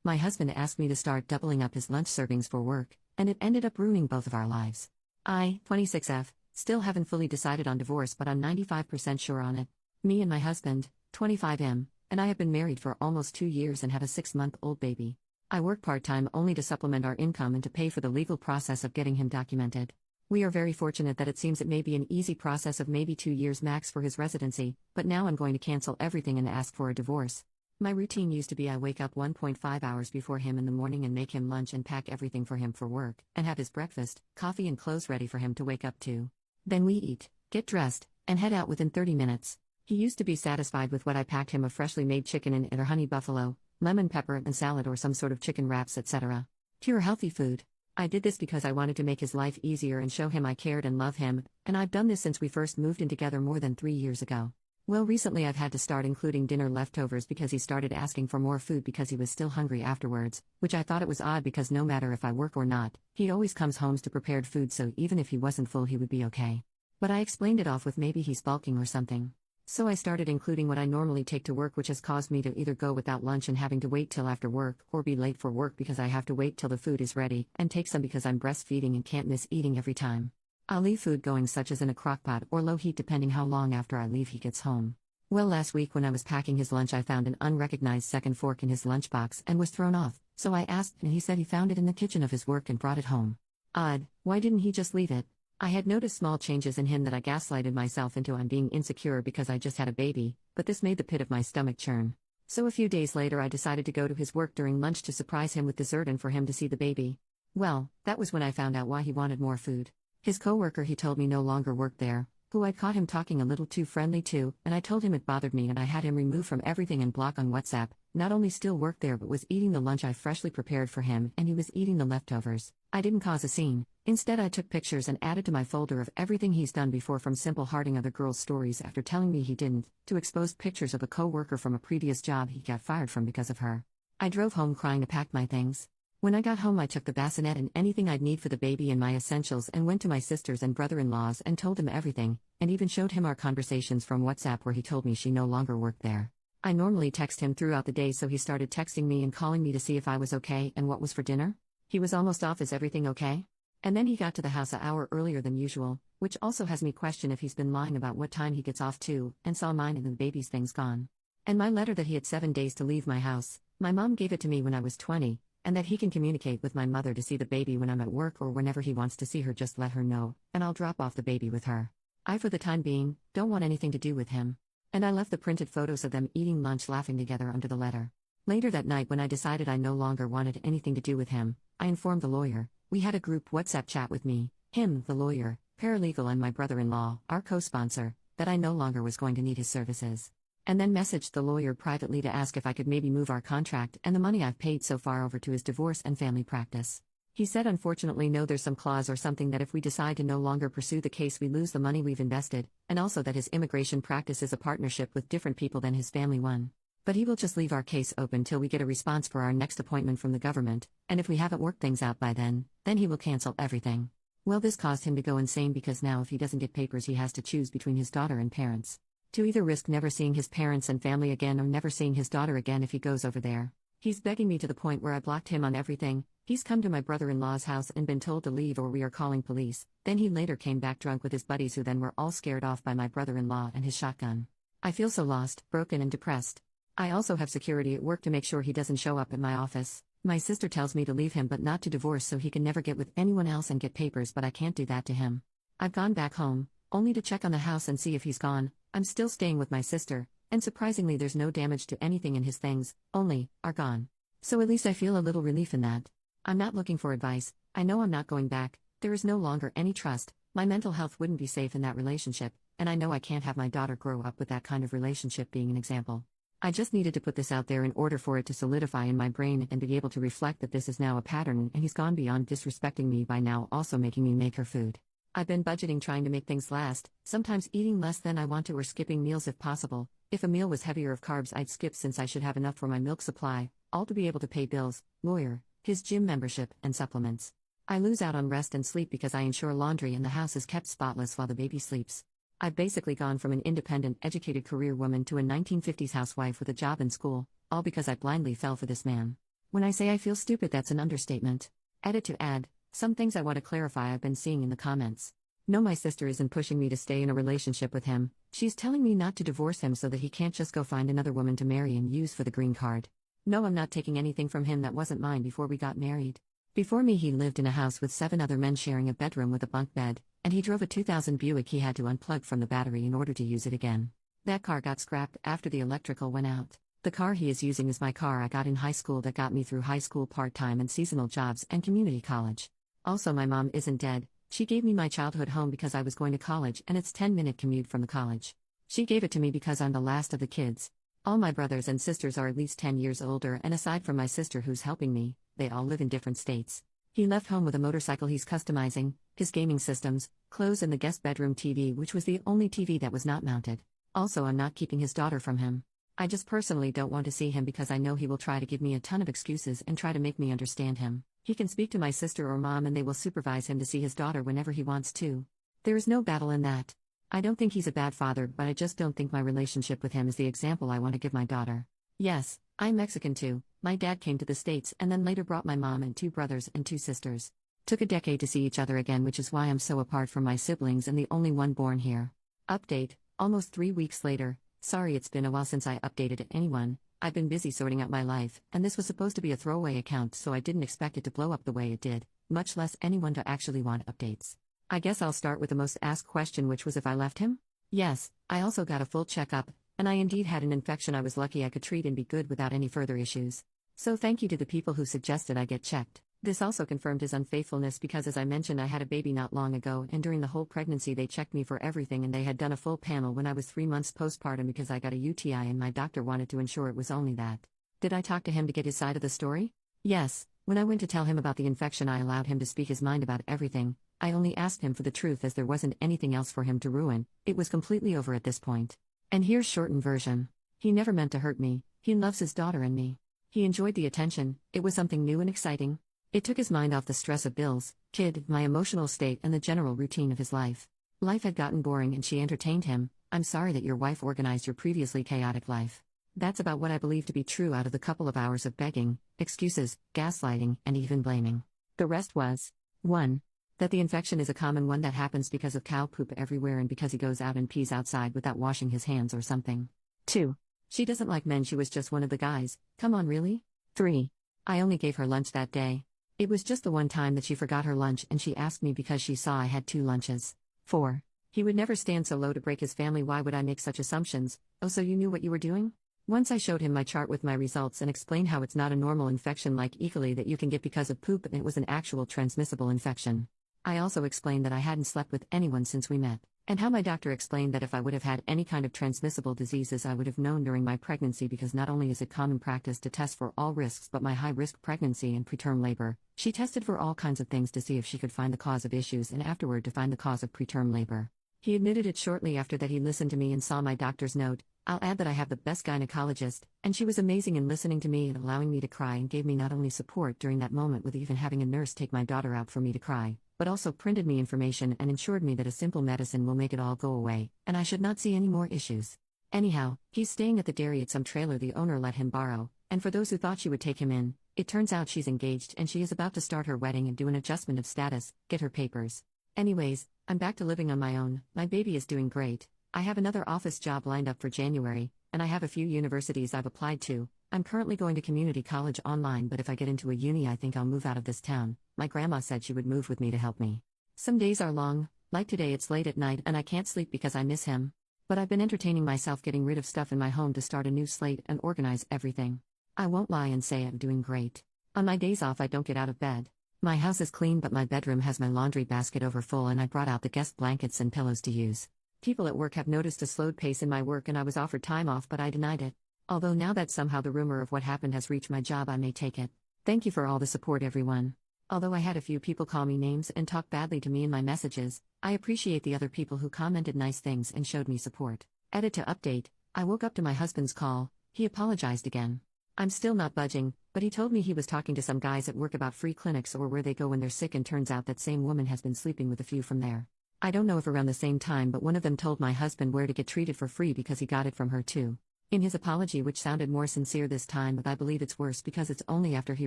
My husband asked me to start doubling up his lunch servings for work, and it ended up ruining both of our lives. I, 26F, still haven't fully decided on divorce, but I'm 95% sure on it. Me and my husband, 25M, and I have been married for almost 2 years and have a 6-month-old baby. I work part-time only to supplement our income and to pay for the legal process of getting him documented. We are very fortunate that it seems it may be an easy process of maybe 2 years max for his residency, but now I'm going to cancel everything and ask for a divorce. My routine used to be I wake up 1.5 hours before him in the morning and make him lunch and pack everything for him for work, and have his breakfast, coffee and clothes ready for him to wake up to. Then we eat, get dressed, and head out within 30 minutes. He used to be satisfied with what I packed him of freshly made chicken and either honey buffalo, lemon pepper and salad or some sort of chicken wraps, etc. Pure healthy food. I did this because I wanted to make his life easier and show him I cared and love him, and I've done this since we first moved in together more than 3 years ago. Well, recently I've had to start including dinner leftovers because he started asking for more food because he was still hungry afterwards, which I thought it was odd because no matter if I work or not, he always comes home to prepared food, so even if he wasn't full he would be okay. But I explained it off with maybe he's bulking or something. So I started including what I normally take to work, which has caused me to either go without lunch and having to wait till after work, or be late for work because I have to wait till the food is ready, and take some because I'm breastfeeding and can't miss eating every time. I'll leave food going such as in a crockpot or low heat depending how long after I leave he gets home. Well, last week when I was packing his lunch I found an unrecognized second fork in his lunchbox and was thrown off, so I asked and he said he found it in the kitchen of his work and brought it home. Odd, why didn't he just leave it? I had noticed small changes in him that I gaslighted myself into on being insecure because I just had a baby, but this made the pit of my stomach churn. So a few days later I decided to go to his work during lunch to surprise him with dessert and for him to see the baby. Well, that was when I found out why he wanted more food. His coworker he told me no longer worked there, who I'd caught him talking a little too friendly to, and I told him it bothered me and I had him removed from everything and block on WhatsApp, not only still worked there but was eating the lunch I freshly prepared for him and he was eating the leftovers. I didn't cause a scene. Instead I took pictures and added to my folder of everything he's done before, from simple hearting other girls' stories after telling me he didn't, to exposed pictures of a co-worker from a previous job he got fired from because of her. I drove home crying to pack my things. When I got home I took the bassinet and anything I'd need for the baby and my essentials and went to my sisters and brother-in-laws and told them everything, and even showed him our conversations from WhatsApp where he told me she no longer worked there. I normally text him throughout the day, so he started texting me and calling me to see if I was okay and what was for dinner. He was almost off. Is everything okay? And then he got to the house an hour earlier than usual, which also has me question if he's been lying about what time he gets off too, and saw mine and the baby's things gone. And my letter that he had 7 days to leave my house, my mom gave it to me when I was 20, and that he can communicate with my mother to see the baby when I'm at work or whenever he wants to see her, just let her know, and I'll drop off the baby with her. I for the time being, don't want anything to do with him. And I left the printed photos of them eating lunch laughing together under the letter. Later that night when I decided I no longer wanted anything to do with him, I informed the lawyer. We had a group WhatsApp chat with me, him, the lawyer, paralegal and my brother-in-law, our co-sponsor, that I no longer was going to need his services. And then messaged the lawyer privately to ask if I could maybe move our contract and the money I've paid so far over to his divorce and family practice. He said unfortunately no, there's some clause or something that if we decide to no longer pursue the case we lose the money we've invested, and also that his immigration practice is a partnership with different people than his family one. But he will just leave our case open till we get a response for our next appointment from the government, and if we haven't worked things out by then he will cancel everything. Well, this caused him to go insane because now if he doesn't get papers he has to choose between his daughter and parents. To either risk never seeing his parents and family again or never seeing his daughter again if he goes over there. He's begging me to the point where I blocked him on everything. He's come to my brother-in-law's house and been told to leave or we are calling police. Then he later came back drunk with his buddies who then were all scared off by my brother-in-law and his shotgun. I feel so lost, broken and depressed. I also have security at work to make sure he doesn't show up at my office. My sister tells me to leave him but not to divorce so he can never get with anyone else and get papers, but I can't do that to him. I've gone back home, only to check on the house and see if he's gone. I'm still staying with my sister, and surprisingly there's no damage to anything in his things, only, are gone. So at least I feel a little relief in that. I'm not looking for advice. I know I'm not going back. There is no longer any trust. My mental health wouldn't be safe in that relationship, and I know I can't have my daughter grow up with that kind of relationship being an example. I just needed to put this out there in order for it to solidify in my brain and be able to reflect that this is now a pattern and he's gone beyond disrespecting me by now also making me make her food. I've been budgeting, trying to make things last, sometimes eating less than I want to or skipping meals if possible. If a meal was heavier of carbs I'd skip since I should have enough for my milk supply, all to be able to pay bills, lawyer, his gym membership, and supplements. I lose out on rest and sleep because I ensure laundry and the house is kept spotless while the baby sleeps. I've basically gone from an independent, educated career woman to a 1950s housewife with a job and school, all because I blindly fell for this man. When I say I feel stupid, that's an understatement. Edit to add, some things I want to clarify I've been seeing in the comments. No, my sister isn't pushing me to stay in a relationship with him. She's telling me not to divorce him so that he can't just go find another woman to marry and use for the green card. No, I'm not taking anything from him that wasn't mine before we got married. Before me, he lived in a house with 7 other men sharing a bedroom with a bunk bed, and he drove a 2000 Buick he had to unplug from the battery in order to use it again. That car got scrapped after the electrical went out. The car he is using is my car I got in high school that got me through high school part-time and seasonal jobs and community college. Also, my mom isn't dead. She gave me my childhood home because I was going to college and it's 10-minute commute from the college. She gave it to me because I'm the last of the kids. All my brothers and sisters are at least 10 years older, and aside from my sister who's helping me, they all live in different states. He left home with a motorcycle he's customizing, his gaming systems, clothes, and the guest bedroom TV, which was the only TV that was not mounted. Also, I'm not keeping his daughter from him. I just personally don't want to see him because I know he will try to give me a ton of excuses and try to make me understand him. He can speak to my sister or mom and they will supervise him to see his daughter whenever he wants to. There is no battle in that. I don't think he's a bad father, but I just don't think my relationship with him is the example I want to give my daughter. Yes, I'm Mexican too. My dad came to the States and then later brought my mom and 2 brothers and 2 sisters. Took a decade to see each other again, which is why I'm so apart from my siblings and the only one born here. Update, almost 3 weeks later. Sorry it's been a while since I updated anyone. I've been busy sorting out my life, and this was supposed to be a throwaway account, so I didn't expect it to blow up the way it did, much less anyone to actually want updates. I guess I'll start with the most asked question, which was if I left him? Yes, I also got a full checkup, and I indeed had an infection I was lucky I could treat and be good without any further issues. So thank you to the people who suggested I get checked. This also confirmed his unfaithfulness because, as I mentioned, I had a baby not long ago, and during the whole pregnancy they checked me for everything, and they had done a full panel when I was 3 months postpartum because I got a UTI and my doctor wanted to ensure it was only that. Did I talk to him to get his side of the story? Yes. When I went to tell him about the infection, I allowed him to speak his mind about everything. I only asked him for the truth as there wasn't anything else for him to ruin. It was completely over at this point. And here's shortened version. He never meant to hurt me. He loves his daughter and me. He enjoyed the attention. It was something new and exciting. It took his mind off the stress of bills, kid, my emotional state, and the general routine of his life. Life had gotten boring and she entertained him. I'm sorry that your wife organized your previously chaotic life. That's about what I believe to be true out of the couple of hours of begging, excuses, gaslighting, and even blaming. The rest was 1. That the infection is a common one that happens because of cow poop everywhere and because he goes out and pees outside without washing his hands or something. 2. She doesn't like men, she was just one of the guys. Come on, really? 3. I only gave her lunch that day. It was just the one time that she forgot her lunch and she asked me because she saw I had 2 lunches. 4. He would never stand so low to break his family. Why would I make such assumptions? Oh, so you knew what you were doing? Once I showed him my chart with my results and explained how it's not a normal infection like E. coli that you can get because of poop and it was an actual transmissible infection. I also explained that I hadn't slept with anyone since we met, and how my doctor explained that if I would have had any kind of transmissible diseases I would have known during my pregnancy, because not only is it common practice to test for all risks but my high-risk pregnancy and preterm labor, she tested for all kinds of things to see if she could find the cause of issues and afterward to find the cause of preterm labor. He admitted it shortly after that he listened to me and saw my doctor's note. I'll add that I have the best gynecologist, and she was amazing in listening to me and allowing me to cry and gave me not only support during that moment with even having a nurse take my daughter out for me to cry, but also printed me information and ensured me that a simple medicine will make it all go away, and I should not see any more issues. Anyhow, he's staying at the dairy at some trailer the owner let him borrow, and for those who thought she would take him in, it turns out she's engaged and she is about to start her wedding and do an adjustment of status, get her papers. Anyways, I'm back to living on my own. My baby is doing great. I have another office job lined up for January, and I have a few universities I've applied to. I'm currently going to community college online, but if I get into a uni I think I'll move out of this town. My grandma said she would move with me to help me. Some days are long, like today it's late at night and I can't sleep because I miss him. But I've been entertaining myself getting rid of stuff in my home to start a new slate and organize everything. I won't lie and say I'm doing great. On my days off I don't get out of bed. My house is clean but my bedroom has my laundry basket over full and I brought out the guest blankets and pillows to use. People at work have noticed a slowed pace in my work and I was offered time off but I denied it. Although now that somehow the rumor of what happened has reached my job I may take it. Thank you for all the support everyone. Although I had a few people call me names and talk badly to me in my messages, I appreciate the other people who commented nice things and showed me support. Edit to update, I woke up to my husband's call. He apologized again. I'm still not budging, but he told me he was talking to some guys at work about free clinics or where they go when they're sick, and turns out that same woman has been sleeping with a few from there. I don't know if around the same time, but one of them told my husband where to get treated for free because he got it from her too. In his apology, which sounded more sincere this time, but I believe it's worse because it's only after he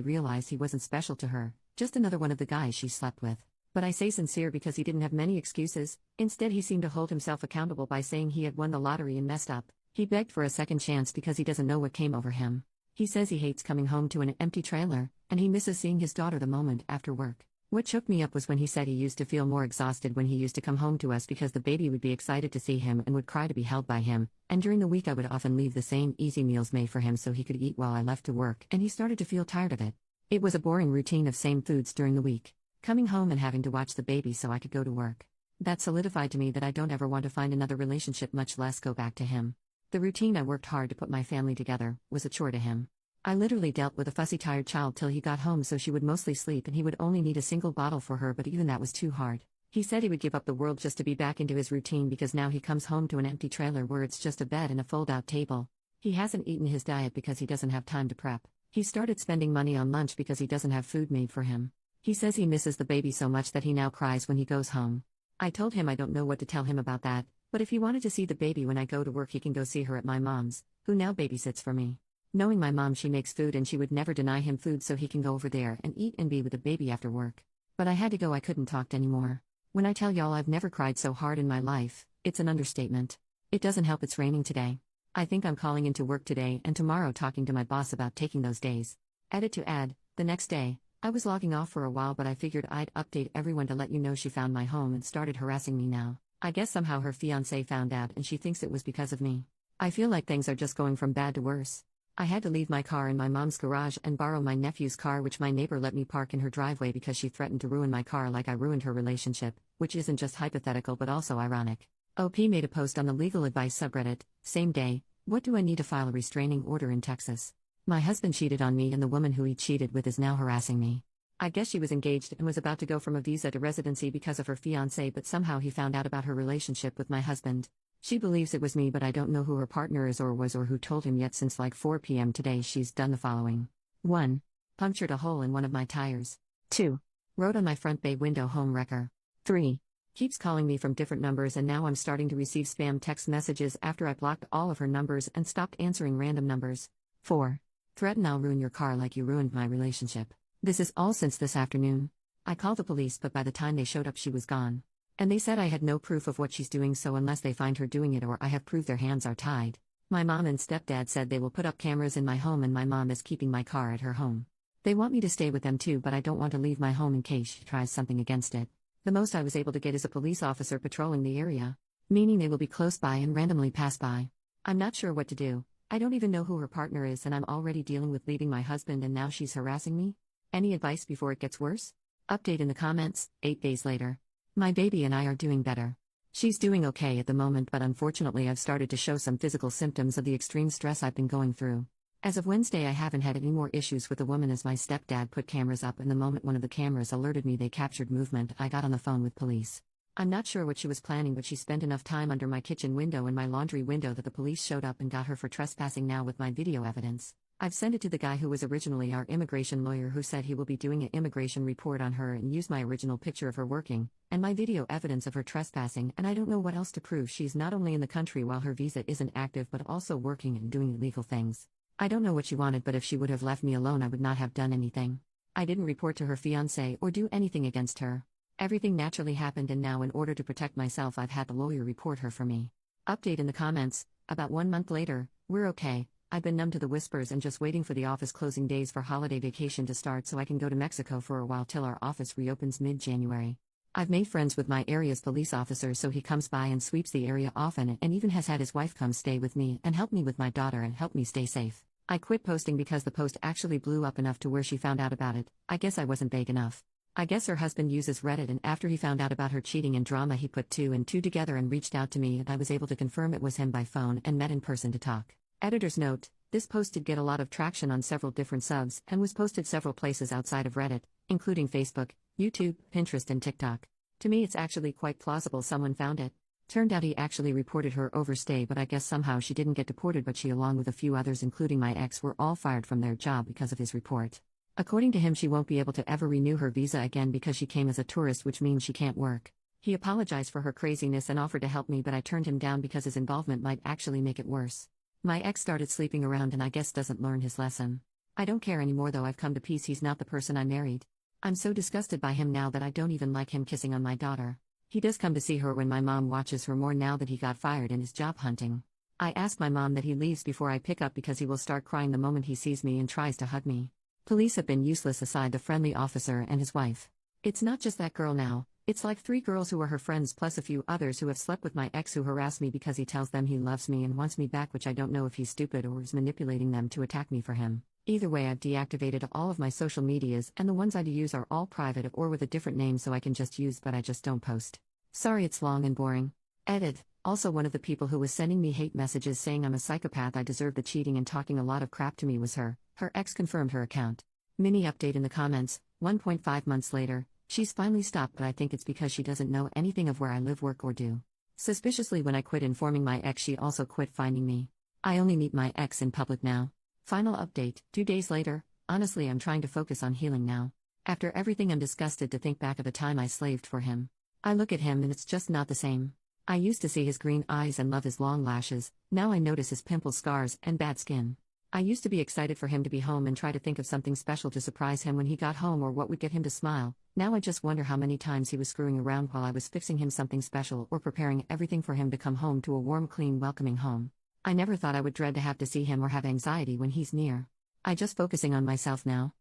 realized he wasn't special to her, just another one of the guys she slept with. But I say sincere because he didn't have many excuses. Instead, he seemed to hold himself accountable by saying he had won the lottery and messed up. He begged for a second chance because he doesn't know what came over him. He says he hates coming home to an empty trailer, and he misses seeing his daughter the moment after work. What shook me up was when he said he used to feel more exhausted when he used to come home to us because the baby would be excited to see him and would cry to be held by him, and during the week I would often leave the same easy meals made for him so he could eat while I left to work, and he started to feel tired of it. It was a boring routine of same foods during the week. Coming home and having to watch the baby so I could go to work. That solidified to me that I don't ever want to find another relationship, much less go back to him. The routine I worked hard to put my family together was a chore to him. I literally dealt with a fussy, tired child till he got home so she would mostly sleep and he would only need a single bottle for her, but even that was too hard. He said he would give up the world just to be back into his routine because now he comes home to an empty trailer where it's just a bed and a fold-out table. He hasn't eaten his diet because he doesn't have time to prep. He started spending money on lunch because he doesn't have food made for him. He says he misses the baby so much that he now cries when he goes home. I told him I don't know what to tell him about that, but if he wanted to see the baby when I go to work, he can go see her at my mom's, who now babysits for me. Knowing my mom, she makes food and she would never deny him food so he can go over there and eat and be with the baby after work. But I had to go, I couldn't talk anymore. When I tell y'all I've never cried so hard in my life, it's an understatement. It doesn't help it's raining today. I think I'm calling into work today and tomorrow talking to my boss about taking those days. Edit to add, the next day, I was logging off for a while, but I figured I'd update everyone to let you know she found my home and started harassing me now. I guess somehow her fiancé found out and she thinks it was because of me. I feel like things are just going from bad to worse. I had to leave my car in my mom's garage and borrow my nephew's car, which my neighbor let me park in her driveway because she threatened to ruin my car like I ruined her relationship, which isn't just hypothetical but also ironic. OP made a post on the legal advice subreddit, same day, what do I need to file a restraining order in Texas? My husband cheated on me and the woman who he cheated with is now harassing me. I guess she was engaged and was about to go from a visa to residency because of her fiancé, but somehow he found out about her relationship with my husband. She believes it was me, but I don't know who her partner is or was or who told him yet. Since like 4 p.m. today she's done the following. 1. Punctured a hole in one of my tires. 2. Wrote on my front bay window home wrecker. 3. Keeps calling me from different numbers and now I'm starting to receive spam text messages after I blocked all of her numbers and stopped answering random numbers. 4. Threaten I'll ruin your car like you ruined my relationship. This is all since this afternoon. I called the police, but by the time they showed up she was gone. And they said I had no proof of what she's doing, so unless they find her doing it or I have proof, their hands are tied. My mom and stepdad said they will put up cameras in my home and my mom is keeping my car at her home. They want me to stay with them too, but I don't want to leave my home in case she tries something against it. The most I was able to get is a police officer patrolling the area, meaning they will be close by and randomly pass by. I'm not sure what to do. I don't even know who her partner is and I'm already dealing with leaving my husband and now she's harassing me. Any advice before it gets worse? Update in the comments, 8 days later. My baby and I are doing better. She's doing okay at the moment, but unfortunately I've started to show some physical symptoms of the extreme stress I've been going through. As of Wednesday I haven't had any more issues with the woman as my stepdad put cameras up and the moment one of the cameras alerted me they captured movement, I got on the phone with police. I'm not sure what she was planning, but she spent enough time under my kitchen window and my laundry window that the police showed up and got her for trespassing now with my video evidence. I've sent it to the guy who was originally our immigration lawyer, who said he will be doing an immigration report on her and use my original picture of her working, and my video evidence of her trespassing, and I don't know what else to prove. She's not only in the country while her visa isn't active but also working and doing illegal things. I don't know what she wanted, but if she would have left me alone I would not have done anything. I didn't report to her fiancé or do anything against her. Everything naturally happened and now in order to protect myself I've had the lawyer report her for me. Update in the comments, about 1 month later, we're okay. I've been numb to the whispers and just waiting for the office closing days for holiday vacation to start so I can go to Mexico for a while till our office reopens mid-January. I've made friends with my area's police officer so he comes by and sweeps the area often and even has had his wife come stay with me and help me with my daughter and help me stay safe. I quit posting because the post actually blew up enough to where she found out about it. I guess I wasn't vague enough. I guess her husband uses Reddit and after he found out about her cheating and drama he put 2 and 2 together and reached out to me and I was able to confirm it was him by phone and met in person to talk. Editor's note, this post did get a lot of traction on several different subs and was posted several places outside of Reddit, including Facebook, YouTube, Pinterest and TikTok. To me it's actually quite plausible someone found it. Turned out he actually reported her overstay, but I guess somehow she didn't get deported, but she along with a few others including my ex were all fired from their job because of his report. According to him she won't be able to ever renew her visa again because she came as a tourist, which means she can't work. He apologized for her craziness and offered to help me, but I turned him down because his involvement might actually make it worse. My ex started sleeping around and I guess doesn't learn his lesson. I don't care anymore though, I've come to peace, he's not the person I married. I'm so disgusted by him now that I don't even like him kissing on my daughter. He does come to see her when my mom watches her more now that he got fired and is job hunting. I ask my mom that he leaves before I pick up because he will start crying the moment he sees me and tries to hug me. Police have been useless aside the friendly officer and his wife. It's not just that girl now, it's like 3 girls who are her friends plus a few others who have slept with my ex who harass me because he tells them he loves me and wants me back, which I don't know if he's stupid or is manipulating them to attack me for him. Either way, I've deactivated all of my social medias and the ones I do use are all private or with a different name so I can just use but I just don't post. Sorry it's long and boring. Edit. Also, one of the people who was sending me hate messages saying I'm a psychopath, I deserve the cheating and talking a lot of crap to me was her. Her ex confirmed her account. Mini update in the comments, 1.5 months later, she's finally stopped but I think it's because she doesn't know anything of where I live, work or do. Suspiciously, when I quit informing my ex, she also quit finding me. I only meet my ex in public now. Final update, 2 days later. Honestly, I'm trying to focus on healing now. After everything, I'm disgusted to think back of the time I slaved for him. I look at him and it's just not the same. I used to see his green eyes and love his long lashes, now I notice his pimple scars and bad skin. I used to be excited for him to be home and try to think of something special to surprise him when he got home or what would get him to smile. Now I just wonder how many times he was screwing around while I was fixing him something special or preparing everything for him to come home to a warm, clean, welcoming home. I never thought I would dread to have to see him or have anxiety when he's near. I just focusing on myself now.